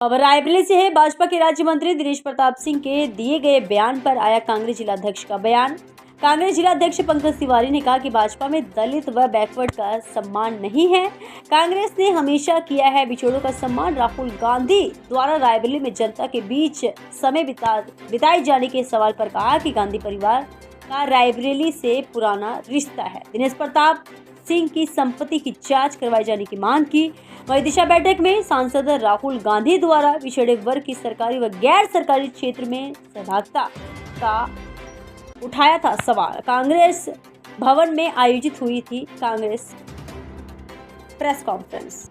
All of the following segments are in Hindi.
अब रायबरेली से है। भाजपा के राज्य मंत्री दिनेश प्रताप सिंह के दिए गए बयान पर आया कांग्रेस जिलाध्यक्ष का बयान। कांग्रेस जिलाध्यक्ष पंकज तिवारी ने कहा कि भाजपा में दलित व बैकवर्ड का सम्मान नहीं है। कांग्रेस ने हमेशा किया है बिछोड़ों का सम्मान। राहुल गांधी द्वारा रायबरेली में जनता के बीच समय बिताए जाने के सवाल पर कहा कि गांधी परिवार का रायबरेली से पुराना रिश्ता है। दिनेश प्रताप सिंह की संपत्ति की जांच करवाए जाने की मांग की। वही दिशा बैठक में सांसद राहुल गांधी द्वारा पिछड़े वर्ग की सरकारी व गैर सरकारी क्षेत्र में सहभागिता का उठाया था सवाल। कांग्रेस भवन में आयोजित हुई थी कांग्रेस प्रेस कॉन्फ्रेंस।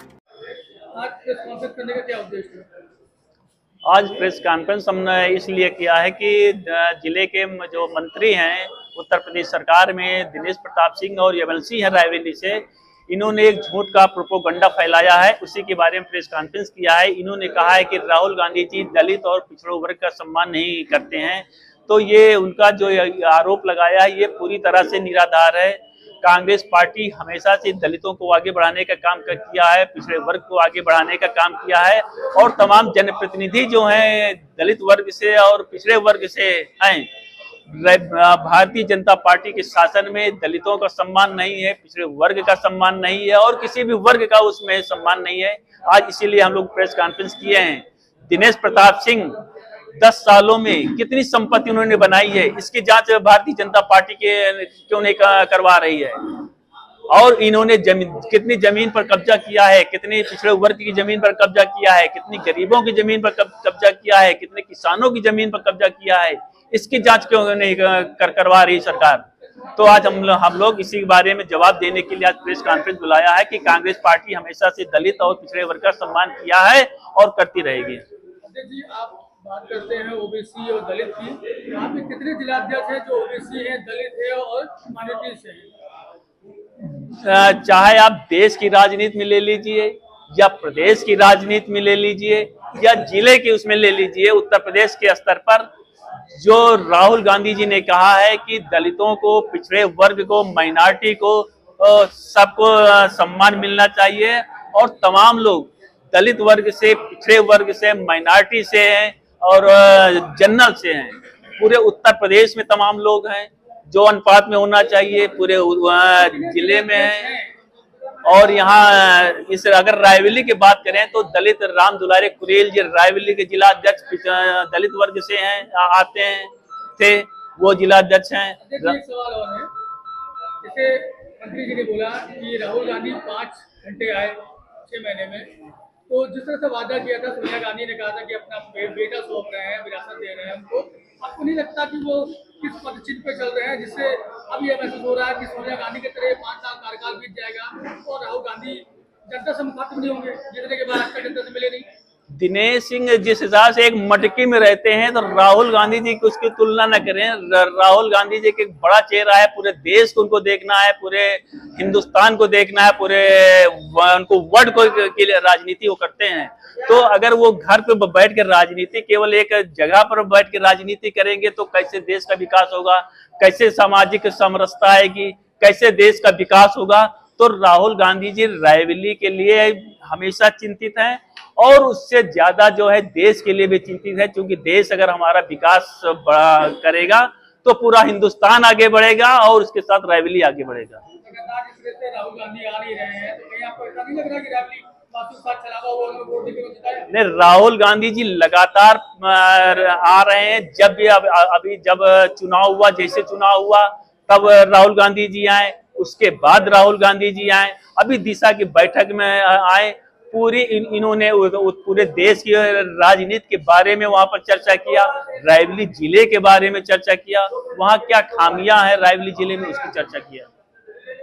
आज प्रेस कॉन्फ्रेंस करने का क्या उद्देश्य है? आज प्रेस कॉन्फ्रेंस हमने इसलिए किया है कि जिले के जो मंत्री हैं उत्तर प्रदेश सरकार में दिनेश प्रताप सिंह और एमएलसी हैं रायबरेली से, इन्होंने एक झूठ का प्रोपोगंडा फैलाया है। उसी के बारे में प्रेस कॉन्फ्रेंस किया है। इन्होंने कहा है कि राहुल गांधी जी दलित और पिछड़ों वर्ग का सम्मान नहीं करते हैं। तो ये उनका जो आरोप लगाया है ये पूरी तरह से निराधार है। कांग्रेस पार्टी हमेशा से दलितों को आगे बढ़ाने का काम किया है, पिछड़े वर्ग को आगे बढ़ाने का काम किया है और तमाम जनप्रतिनिधि जो हैं दलित वर्ग से और पिछड़े वर्ग से हैं। भारतीय जनता पार्टी के शासन में दलितों का सम्मान नहीं है, पिछड़े वर्ग का सम्मान नहीं है और किसी भी वर्ग का उसमें सम्मान नहीं है। आज इसीलिए हम लोग प्रेस कॉन्फ्रेंस किए हैं। दिनेश प्रताप सिंह 10 सालों में कितनी संपत्ति उन्होंने बनाई है, इसकी जांच भारतीय जनता पार्टी के क्यों नहीं करवा रही है। और इन्होंने कितनी जमीन पर कब्जा किया है, कितने पिछड़े वर्ग की जमीन पर कब्जा किया है, कितनी गरीबों की जमीन पर कब्जा किया है, कितने किसानों की जमीन पर कब्जा किया है, इसकी जांच क्यों नहीं करवा रही सरकार। तो आज हम लोग इसी बारे में जवाब देने के लिए आज प्रेस कॉन्फ्रेंस बुलाया है कि कांग्रेस पार्टी हमेशा से दलित और पिछड़े वर्ग का सम्मान किया है और करती रहेगी। जी, आप बात करते हैं ओबीसी और दलित की, यहाँ पे कितने जिलाध्यक्ष हैं जो ओबीसी हैं, दलित है और माइनॉरिटी से हैं? चाहे आप देश की राजनीति में ले लीजिए या प्रदेश की राजनीति में ले लीजिए या जिले के उसमें ले लीजिए, उत्तर प्रदेश के स्तर पर जो राहुल गांधी जी ने कहा है कि दलितों को, पिछड़े वर्ग को, माइनॉरिटी को सबको सम्मान मिलना चाहिए और तमाम लोग दलित वर्ग से, पिछड़े वर्ग से, माइनॉरिटी से हैं और जनरल से हैं। पूरे उत्तर प्रदेश में तमाम लोग हैं जो अनुपात में होना चाहिए, पूरे जिले में है। और यहाँ इस अगर रायबरेली की बात करें तो दलित राम दुलारे कुरेल जी रायबरेली के जिला अध्यक्ष दलित वर्ग से हैं, आते हैं थे, वो जिला अध्यक्ष हैं। एक सवाल और है, जैसे मंत्री जी ने बोला कि राहुल गांधी 5 घंटे आए 6 महीने में, तो जिस तरह से वादा किया था, सोनिया गांधी ने कहा था कि अपना बेटा सौंप रहे हैं, विरासत दे रहे हैं हमको, आपको नहीं लगता कि वो किस पदचिन्ह पे चल रहे हैं जिससे अब यह महसूस हो रहा है कि सोनिया गांधी की तरह 5 साल कार्यकाल बीत जाएगा और राहुल गांधी जनता से मुखातिब नहीं होंगे, जितने के बाद आज तक जनता से मिले नहीं? दिनेश सिंह जिस हिसाब से एक मटकी में रहते हैं तो राहुल गांधी जी की उसकी तुलना न करें। राहुल गांधी जी एक बड़ा चेहरा है, पूरे देश को उनको देखना है, पूरे हिंदुस्तान को देखना है, पूरे उनको वर्ल्ड को के लिए राजनीति वो करते हैं। तो अगर वो घर पे बैठ के राजनीति, केवल एक जगह पर बैठ के राजनीति करेंगे तो कैसे देश का विकास होगा, कैसे सामाजिक समरसता आएगी, कैसे देश का विकास होगा। तो राहुल गांधी जी रायबरेली के लिए हमेशा चिंतित हैं और उससे ज्यादा जो है देश के लिए भी चिंतित है, क्योंकि देश अगर हमारा विकास करेगा तो पूरा हिंदुस्तान आगे बढ़ेगा और उसके साथ रायबरेली आगे बढ़ेगा। राहुल गांधी आ नहीं रहे हैं तो कहीं आपको ऐसा नहीं लग रहा कि रायबरेली नहीं, राहुल गांधी जी लगातार आ रहे हैं। जब भी अभी जब चुनाव हुआ, जैसे चुनाव हुआ तब राहुल गांधी जी आए, उसके बाद राहुल गांधी जी आए, अभी दिशा की बैठक में आए। पूरी इन्होंने पूरे देश की राजनीति के बारे में वहां पर चर्चा किया, रायबरेली जिले के बारे में चर्चा किया, वहां क्या खामियां हैं रायबरेली जिले में उसकी चर्चा किया।